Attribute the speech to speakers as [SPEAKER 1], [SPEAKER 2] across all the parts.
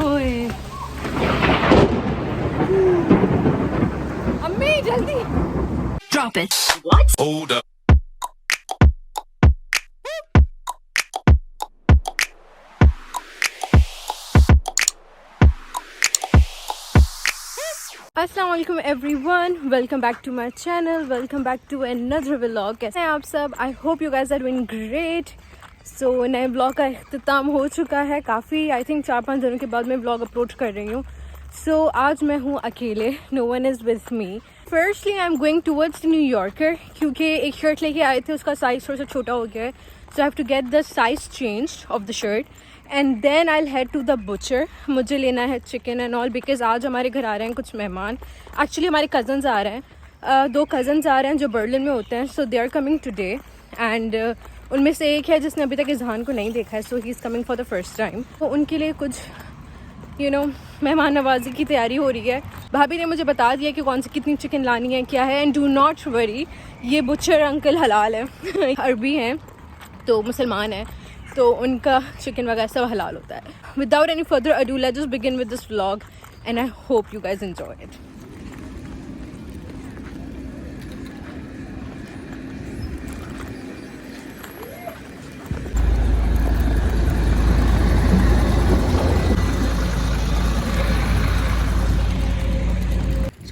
[SPEAKER 1] ओए अम्मी जल्दी
[SPEAKER 2] Drop it. What?
[SPEAKER 3] Hold up.
[SPEAKER 1] अस्सलाम वालेकुम everyone, welcome back to my channel, welcome back to another vlog. कैसे हैं आप सब? I hope you guys are doing great. So नए ब्लॉग का इख्तिताम हो चुका है काफ़ी, आई थिंक 4-5 दिनों के बाद मैं ब्लॉग अपलोड कर रही हूँ। सो आज मैं हूँ अकेले, no one is with me. Firstly I am going towards New Yorker, क्योंकि एक शर्ट लेके आए थे, उसका साइज़ थोड़ा सा छोटा हो गया है। So I have to get the size change of the shirt and then I head to the butcher. मुझे लेना है चिकन एंड ऑल, बिकॉज आज हमारे घर आ रहे हैं कुछ मेहमान। एक्चुअली हमारे कज़न्स आ रहे हैं, 2 कज़न्स आ रहे हैं जो बर्लिन में होते हैं। So they are coming today and उनमें से एक है जिसने अभी तक इज़हान को नहीं देखा है, so he is coming for the first time. तो उनके लिए कुछ मेहमान नवाजी की तैयारी हो रही है। भाभी ने मुझे बता दिया कि कौन सी कितनी चिकन लानी है, क्या है। एंड डू नॉट वरी, ये बुचर अंकल हलाल है अरबी हैं तो मुसलमान है, तो उनका चिकन वगैरह सब हलाल होता है। Without any further ado, let's just begin with this vlog and I hope you guys enjoy it.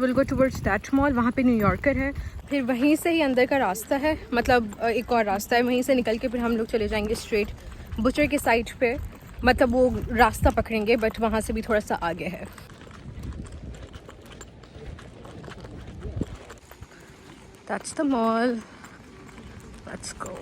[SPEAKER 1] Will go towards that mall, वहाँ पे न्यू यॉर्कर है। फिर वहीं से ही अंदर का रास्ता है, मतलब एक और रास्ता है, वहीं से निकल के फिर हम लोग चले जाएंगे स्ट्रेट बुचर के साइड पे। मतलब वो रास्ता पकड़ेंगे बट वहाँ से भी थोड़ा सा आगे है। That's the mall, let's go.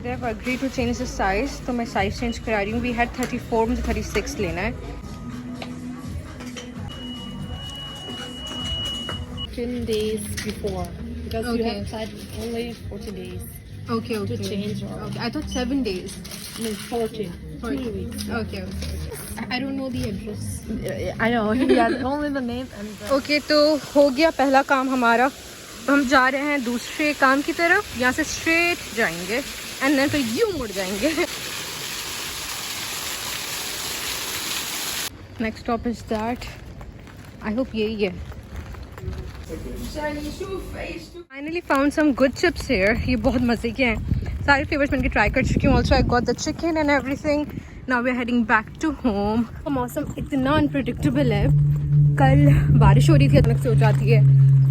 [SPEAKER 1] They have agreed to change the size, तो मैं साइज चेंज करा रही हूँ। We had 34, मुझे 36 लेना है।
[SPEAKER 4] 10 days before, because
[SPEAKER 1] Okay.
[SPEAKER 4] you have time only 40 days
[SPEAKER 1] Okay,
[SPEAKER 4] to change or
[SPEAKER 1] Okay, I thought 7 days.
[SPEAKER 4] no, 40, 3 weeks.
[SPEAKER 1] Okay. I don't know the address.
[SPEAKER 4] I know, yeah, only the name and the...
[SPEAKER 1] Okay, तो हो गया पहला काम हमारा। हम जा रहे हैं दूसरे काम की तरफ, यहाँ से स्ट्रेट जाएंगे एंड देन फिर यूं मुड़ जाएंगे। Next stop is that, I hope यही है। Finally found some good chips here, ये बहुत मज़े के हैं। सारे फ्लेवर्स मैंने ट्राई कर चुकी हूँ। Also I got the chicken and everything. Now we are heading back to home. मौसम इतना अनप्रिडिक्टेबल है, कल बारिश हो रही थी, अचानक से हो जाती है।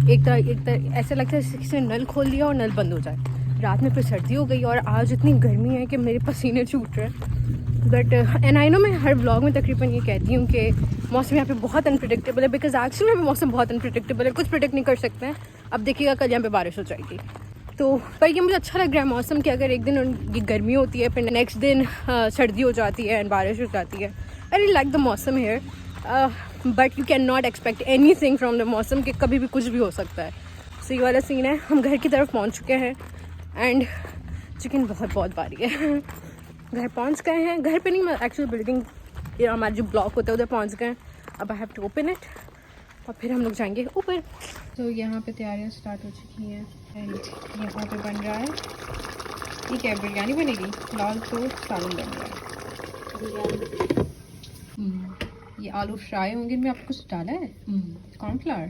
[SPEAKER 1] एक तरह ऐसा लगता है जैसे किसी ने नल खोल दिया और नल बंद हो जाए। रात में फिर सर्दी हो गई और आज इतनी गर्मी है कि मेरे पसीने छूट रहे हैं। बट एंड आई नो, मैं हर व्लॉग में तकरीबन ये कहती हूँ कि मौसम यहाँ पे बहुत अनप्रिडिक्टेबल है, बिकॉज एक्चुअली में मौसम बहुत अनप्रिडिक्टेबल है, कुछ प्रिडिक्ट नहीं कर सकते हैं। अब देखिएगा कल यहाँ पे बारिश हो जाएगी। तो पर ये मुझे अच्छा लग रहा है मौसम कि अगर एक दिन ये गर्मी होती है, फिर नेक्स्ट दिन सर्दी हो जाती है एंड बारिश हो जाती है। आई रियली लाइक द मौसम here, but you can not expect anything from the मौसम, कि कभी भी कुछ भी हो सकता है। सो ये वाला सीन है। हम घर की तरफ पहुँच चुके हैं एंड चिकन बहुत भारी है। घर पहुंच गए हैं, घर पे नहीं, एक्चुअली बिल्डिंग, ये हमारा जो ब्लॉक होता है उधर पहुंच गए हैं। अब I have to open it और फिर हम लोग जाएंगे ऊपर। तो यहाँ पे तैयारियां स्टार्ट हो चुकी हैं एंड यहाँ पे बन रहा है, ठीक है, बिरयानी बनेगी। फिलहाल तो सालन बन रहा है। ये आलू फ्राई होंगे, इनमें आपको कुछ डाला है? कॉर्नफ्लावर।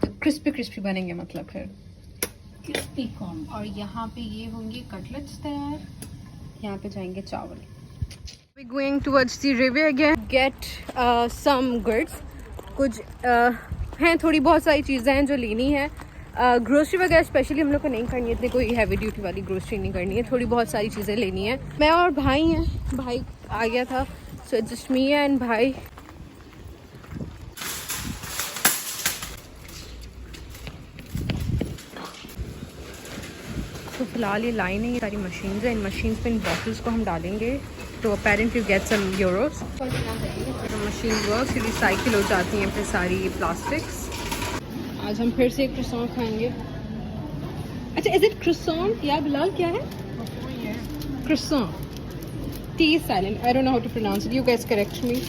[SPEAKER 1] तो क्रिस्पी बनेंगे, मतलब फिर
[SPEAKER 4] crispy corn.
[SPEAKER 1] और यहाँ पे ये होंगे कटलेट्स तैयार। यहाँ पे जाएंगे चावल। We going towards the river again. Get some goods. कुछ हैं, थोड़ी बहुत सारी चीज़ें हैं जो लेनी है। ग्रोसरी वगैरह स्पेशली हम लोग को नहीं करनी है, इतनी कोई हैवी ड्यूटी वाली ग्रोसरी नहीं करनी है। थोड़ी बहुत सारी चीज़ें लेनी है। मैं और भाई हैं, भाई आ गया था, सो जस्ट मी एंड भाई। तो फिलहाल ये लाइन है, ये सारी मशीन है। इन मशीन पे इन बॉटल्स को हम डालेंगे, तो apparently get some euros. Machine work, recycle हो जाती हैं फिर सारी प्लास्टिक्स। आज हम फिर से एक क्रोसॉन खाएंगे। अच्छा, इज इट क्रोसॉन या बिलाल, क्या है? Croissant, T silent, I don't know how to pronounce it, you guys correct me.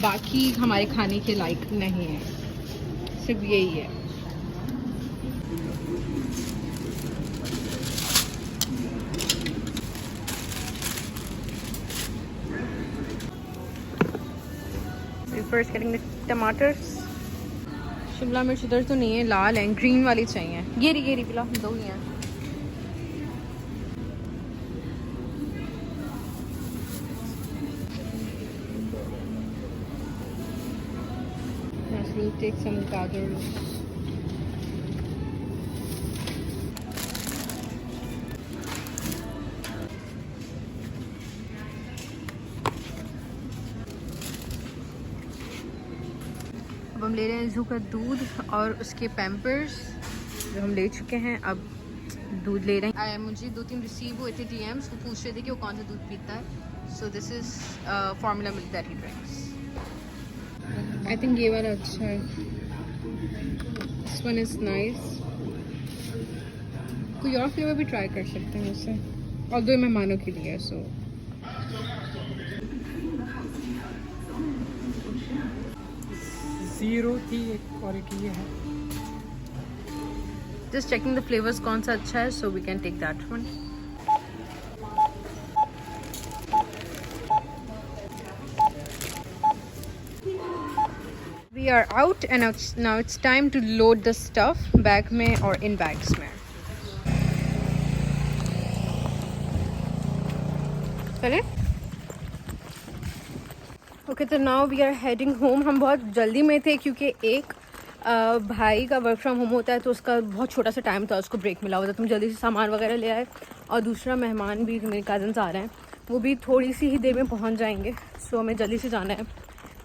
[SPEAKER 1] बाकी हमारे खाने के लायक नहीं है। सिर्फ यही है। फर्स्ट करेंगे टमाटर्स। शिमला मिर्च इधर तो नहीं है, लाल है, ग्रीन वाली चाहिए। ये रही पिला, दो ही हैं। We'll take some gathers. अब हम ले रहे हैं जू का दूध और उसके पैम्पर्स जो हम ले चुके हैं। अब दूध ले रहे हैं। मुझे 2-3 रिसीव हुए थे DMs, वो पूछ रहे थे कि वो कौन सा दूध पीता है। So this is formula milk that he drinks. I think ये वाला अच्छा है। This one is nice. कोई और फ्लेवर भी ट्राई कर सकते हैं उससे, और 2 मेहमानों के लिए। सो
[SPEAKER 3] ज़ीरो थी एक और एक ये है।
[SPEAKER 1] जस्ट चेकिंग द फ्लेवर्स कौन सा अच्छा है, so we can take that one. We are out and now it's time to load the stuff bag में और इन बैग्स में। चले? ओके, तो now we are heading home. हम बहुत जल्दी में थे क्योंकि एक भाई का वर्क फ्रॉम होम होता है, तो उसका बहुत छोटा सा टाइम था, उसको ब्रेक मिला हुआ था, तो हम जल्दी से सामान वगैरह ले आए। और दूसरा मेहमान भी, मेरे कज़न्स आ रहे हैं, वो भी थोड़ी सी ही देर में पहुंच जाएंगे। सो हमें जल्दी से जाना है,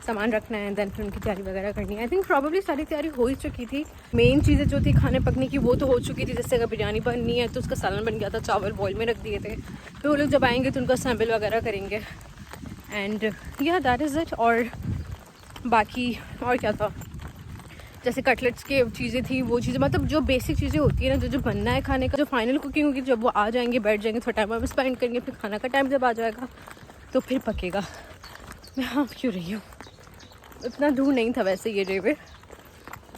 [SPEAKER 1] सामान रखना है, दैन फिर उनकी तैयारी वगैरह करनी है। आई थिंक प्रॉब्लली सारी तैयारी हो ही चुकी थी। मेन चीज़ें जो थी खाने पकने की वो तो हो चुकी थी। जैसे अगर बिरयानी बननी है तो उसका सालन बन गया था, चावल बॉयल में रख दिए थे। फिर वो लोग जब आएंगे तो उनका सैम्पल वगैरह करेंगे। एंड या दैट इज़ इट। और बाकी और क्या था, जैसे कटलेट्स की चीज़ें थी, वो चीज़ें, मतलब जो बेसिक चीज़ें होती है ना, जो बनना है खाने का, जो फाइनल कुकिंग होगी, जब वो आ जाएंगे, बैठ जाएंगे, थोड़ा टाइम स्पेंड करेंगे, फिर खाना का टाइम जब आ जाएगा तो फिर पकेगा। मैं हाँ क्यों रही हूँ, इतना दूर नहीं था वैसे ये रेवे,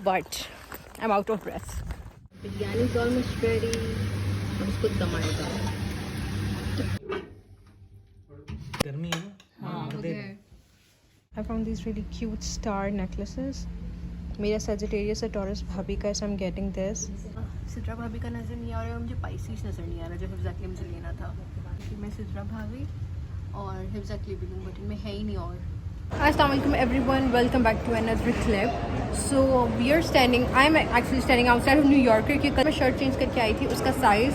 [SPEAKER 1] but I am out of breath. Biryani is almost ready, उसको दम आएगा।
[SPEAKER 3] गर्मी है ना। हाँ,
[SPEAKER 1] I found these really cute star necklaces. मेरा Sagittarius है, Taurus भाभी का है, so I'm getting this. Sidra भाभी का नज़र नहीं आ रहा है, मुझे Pisces नज़र नहीं आ रहा जो हिफ्ज़ा के लिए मुझे लेना था। मैं सिद्रा भाभी और हिफ्ज़ा के लिए भी लूँ, बट इनमें है ही नहीं। और Assalamu alaikum everyone, welcome back to another clip. So we are standing, I am actually standing outside of New Yorker क्योंकि कल मैं शर्ट चेंज करके आई थी, उसका साइज़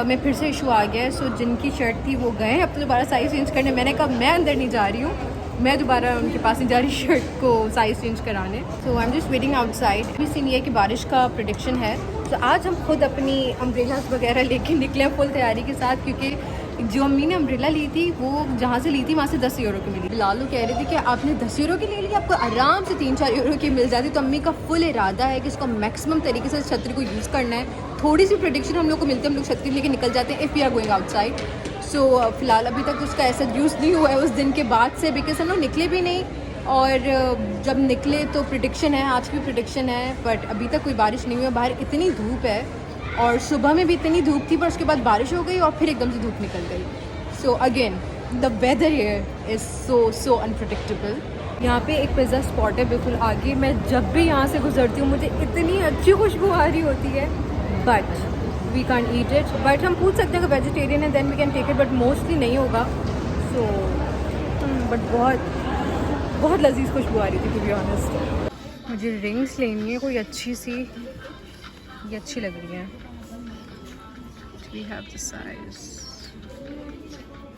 [SPEAKER 1] में फिर से इशू आ गया है। सो जिनकी शर्ट थी वो गए अब तो दोबारा साइज़ चेंज करने। मैंने कहा मैं अंदर नहीं जा रही हूँ, मैं दोबारा उनके पास नहीं जा रही शर्ट को साइज़ चेंज कराने। So I am just waiting outside. अभी सीन ये है कि बारिश का प्रेडिक्शन है, तो आज हम खुद अपनी अम्ब्रेलास वगैरह लेके निकले फुल तैयारी के साथ, क्योंकि जो अम्मी ने अम्ब्रेला ली थी वो जहाँ से ली थी वहाँ से 10 यूरो की मिली। लालू कह रही थी कि आपने 10 यूरो की ले ली, आपको आराम से 3-4 यूरो की मिल जाती। तो अम्मी का फुल इरादा है कि इसको मैक्सिमम तरीके से छतरी को यूज़ करना है। थोड़ी सी प्रेडिक्शन हम लोग को मिलती है, हम लोग छतरी लेके निकल जाते हैं if we are going outside. So फिलहाल अभी तक उसका ऐसा यूज़ नहीं हुआ है उस दिन के बाद से, बिकॉज हम लोग निकले भी नहीं। और जब निकले तो प्रेडिक्शन है, आज भी प्रेडिक्शन है, बट अभी तक कोई बारिश नहीं हुई है। बाहर इतनी धूप है और सुबह में भी इतनी धूप थी, पर उसके बाद बारिश हो गई और फिर एकदम से धूप निकल गई। So again the weather here is so unpredictable. यहाँ पे एक पिज़्ज़ा स्पॉट है बिल्कुल आगे। मैं जब भी यहाँ से गुजरती हूँ मुझे इतनी अच्छी खुशबू आ रही होती है, but we can eat it. But हम पूछ सकते हैं कि वेजिटेरियन है then we can take it, but mostly नहीं होगा। सो बट बहुत लजीज खुशबू आ रही थी टू बी ऑनेस्ट। मुझे रिंग्स लेनी है कोई अच्छी सी, ये अच्छी लग रही है। वी हैव द साइज,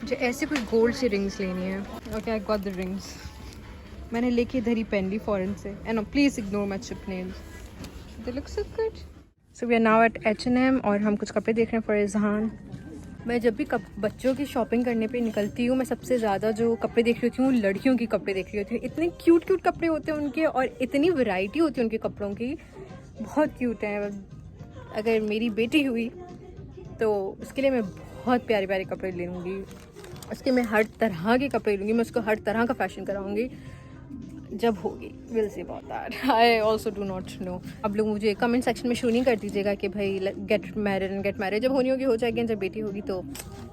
[SPEAKER 1] मुझे ऐसे कोई गोल्ड सी रिंग्स लेनी है। Okay I got the rings. मैंने लेके इधर ही पहन ली फॉरेन से। And please ignore my chip nails, they look so good. So we are now at H&M और हम कुछ कपड़े देख रहे हैं फॉर इज़हान। मैं जब भी बच्चों की शॉपिंग करने पे निकलती हूँ, मैं सबसे ज़्यादा जो कपड़े देख रही होती हूँ लड़कियों के कपड़े देख रही होती हूँ। इतने क्यूट कपड़े होते हैं उनके और इतनी वैरायटी होती है उनके कपड़ों की, बहुत क्यूट हैं। अगर मेरी बेटी हुई तो उसके लिए मैं बहुत प्यारे प्यारे कपड़े ले लूँगी, उसके मैं हर तरह के कपड़े लूँगी, मैं उसको हर तरह का फ़ैशन कराऊँगी। जब होगी will see about that. I also do not know. आप लोग मुझे कमेंट सेक्शन में शुरू नहीं कर दीजिएगा कि भाई गेट मैरिड जब होनी होगी हो जाएगी, जब बेटी होगी तो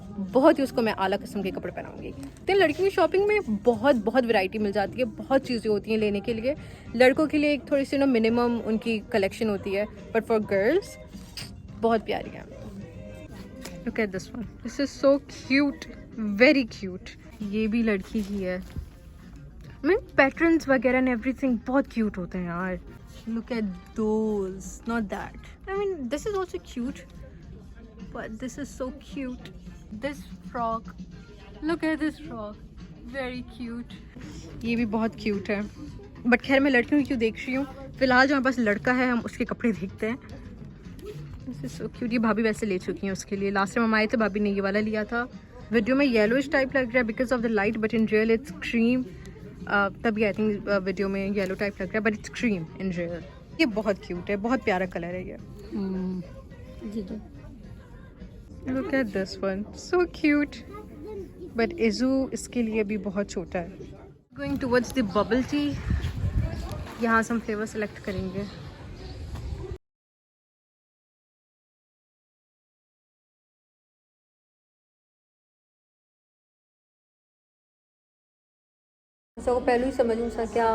[SPEAKER 1] बहुत ही उसको मैं आला किस्म के कपड़े पहनाऊंगी। तो लड़कियों की शॉपिंग में बहुत वैरायटी मिल जाती है, बहुत चीज़ें होती हैं लेने के लिए। लड़कों के लिए एक थोड़ी सी मिनिमम उनकी कलेक्शन होती है, बट फॉर गर्ल्स बहुत प्यारी है। Look at this one, this is so cute, very cute. ये भी लड़की की है। मैं पैटर्न्स वगैरह एंड एवरीथिंग बहुत क्यूट होते हैं यार। Look at those, not that. I mean this is also cute, but this is so cute. This frock, look at this frock, very cute. ये भी बहुत क्यूट है, बट खैर मैं लड़कियों की क्यों देख रही हूँ। फिलहाल जो हमारे पास लड़का है हम उसके कपड़े देखते हैं। This is so cute. ये भाभी वैसे ले चुकी हैं उसके लिए। लास्ट टाइम हम आए थे भाभी ने ये वाला लिया था। वीडियो में येलोइश टाइप लग रहा है because of the light, but in real it's cream. तभी आई थिंक वीडियो में येलो टाइप लग रहा है, but it's cream in real. ये बहुत क्यूट है, बहुत प्यारा कलर है ये। Look at this one, so cute, but इजू इसके लिए भी बहुत छोटा है। Going towards the bubble tea. यहाँ से हम फ्लेवर सेलेक्ट करेंगे। को पहलू ही समझूं सा क्या।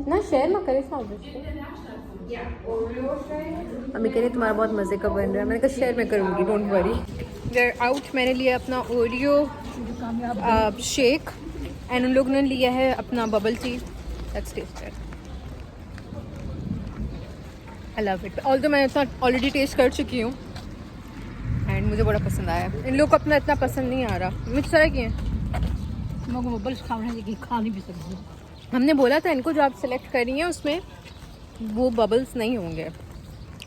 [SPEAKER 1] ना शेयर ना करे साहब। अम्मी कह रही तुम्हारा बहुत मज़े का बन रहा है। मैंने कहा शेयर मैं करूँगी, don't worry. We are out. मैंने लिया अपना ओरियो शेक एंड उन लोगों ने लिया है अपना bubble tea. Let's taste it. I love it. Although मैं इतना ऑलरेडी टेस्ट कर चुकी हूँ एंड मुझे बड़ा पसंद आया। इन लोग को अपना इतना पसंद नहीं आ रहा। मिर्च तरह की है।
[SPEAKER 4] बबल्स खा नहीं भी सकती।
[SPEAKER 1] हमने बोला था इनको जो आप सेलेक्ट कर रही हैं उसमें वो बबल्स नहीं होंगे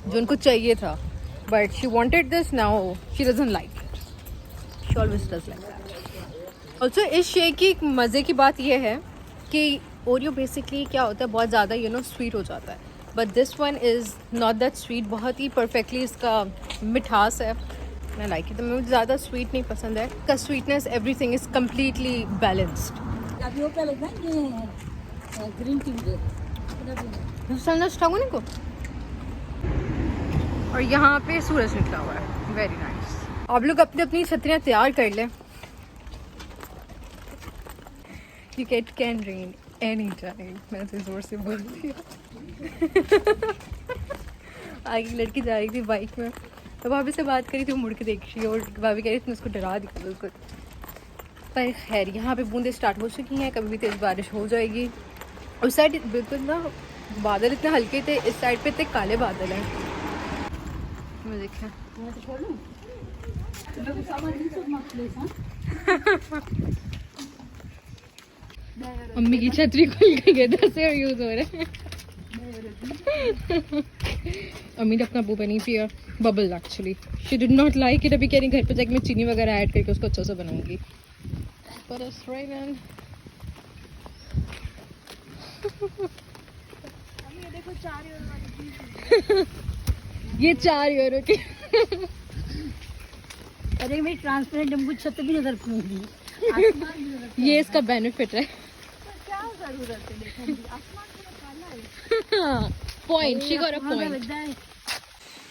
[SPEAKER 1] जो उनको चाहिए था, but she wanted this, now she doesn't like it. She always does like that. Also इस शेक की मज़े की बात यह है कि ओरियो बेसिकली क्या होता है, बहुत ज़्यादा स्वीट हो जाता है, but this one is not that sweet. बहुत ही परफेक्टली इसका मिठास है। मैं लाइक इट। तो मुझे ज़्यादा स्वीट नहीं पसंद है। इसका sweetness everything is completely balanced.
[SPEAKER 4] Green tea
[SPEAKER 1] को। और यहाँ पे सूरज निकला हुआ है, वेरी नाइस। आप लोग अपनी अपनी छतरियाँ तैयार कर लें। You can rain any time। मैंने तो जोर से बोल दिया। आगे लड़की जा रही थी बाइक में, तो भाभी से बात करी थी, वो मुड़ के देख रही है और भाभी कह रही थी उसको डरा दिया बिल्कुल। पर खैर यहाँ पे बूंदें स्टार्ट हो चुकी हैं, कभी भी तेज़ बारिश हो जाएगी। उस साइड बिल्कुल ना बादल इतने हल्के थे, इस साइड पे इतने काले बादल हैं। मैं देखा मम्मी की छतरी खुल गई है, 10 और यूज हो रहे हैं। अम्मी ने अपना वो बनी थी bubble, actually she did not like it. अभी कह रही घर पे जाके मैं चीनी वगैरह ऐड करके उसको अच्छा से बनाऊंगी। पर
[SPEAKER 4] देखो 4 यूरो वाली
[SPEAKER 1] ये 4 यूरो की।
[SPEAKER 4] अरे मेरी ट्रांसपेरेंट हमको छत भी नजर पड़ेगी।
[SPEAKER 1] ये इसका बेनिफिट है।
[SPEAKER 4] क्या जरूरत है, देखो आसमान काला है।
[SPEAKER 1] Point, she got a point.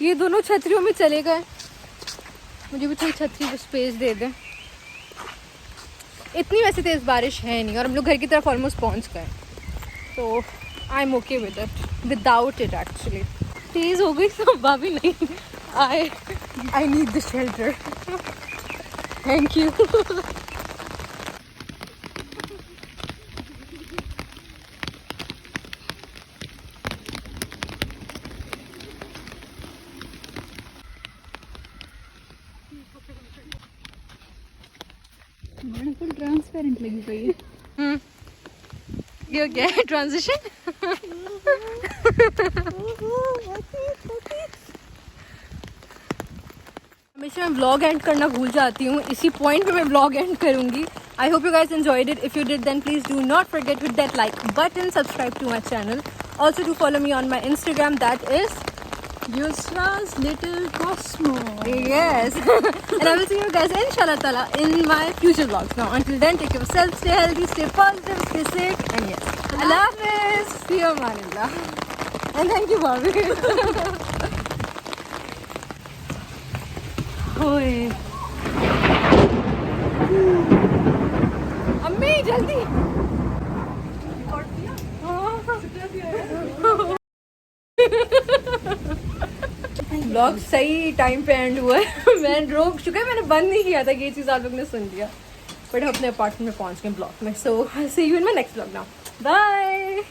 [SPEAKER 1] ये दोनों छतरियों में चले गए। मुझे भी थोड़ी छतरी को स्पेस दे दें। इतनी वैसे तेज़ बारिश है नहीं और हम लोग घर की तरफ ऑलमोस्ट पहुंच गए, तो I am okay with it, without it. Actually तेज़ हो गई तो भाभी नहीं, I need the shelter. Thank you.
[SPEAKER 4] बिल्कुल ट्रांसपेरेंट लगी पई है।
[SPEAKER 1] ये क्या है ट्रांजिशन? हमेशा मैं व्लॉग एंड करना भूल जाती हूँ, इसी पॉइंट पे मैं व्लॉग एंड करूँगी। I hope you guys enjoyed it. If you did then please do not forget to that like button, subscribe to my channel, also to follow me on my Instagram, that is
[SPEAKER 4] Yusra's little Cosmo.
[SPEAKER 1] Yes. And I will see you guys inshallah ta'ala in my future vlogs. Now until then, take care of yourself, stay healthy, stay positive, stay safe, and yes, Allah Hafiz. See you, Amanillah. And thank you, Bobby. Oy. अम्मी जल्दी blog सही time पे and हुआ है मैं रोक चुका है मैंने बंद नहीं किया था ये चीज़ आप लोग ने सुन लिया बट हम अपने अपार्टमेंट में पहुंच गए ब्लॉग में so see you in my next blog now bye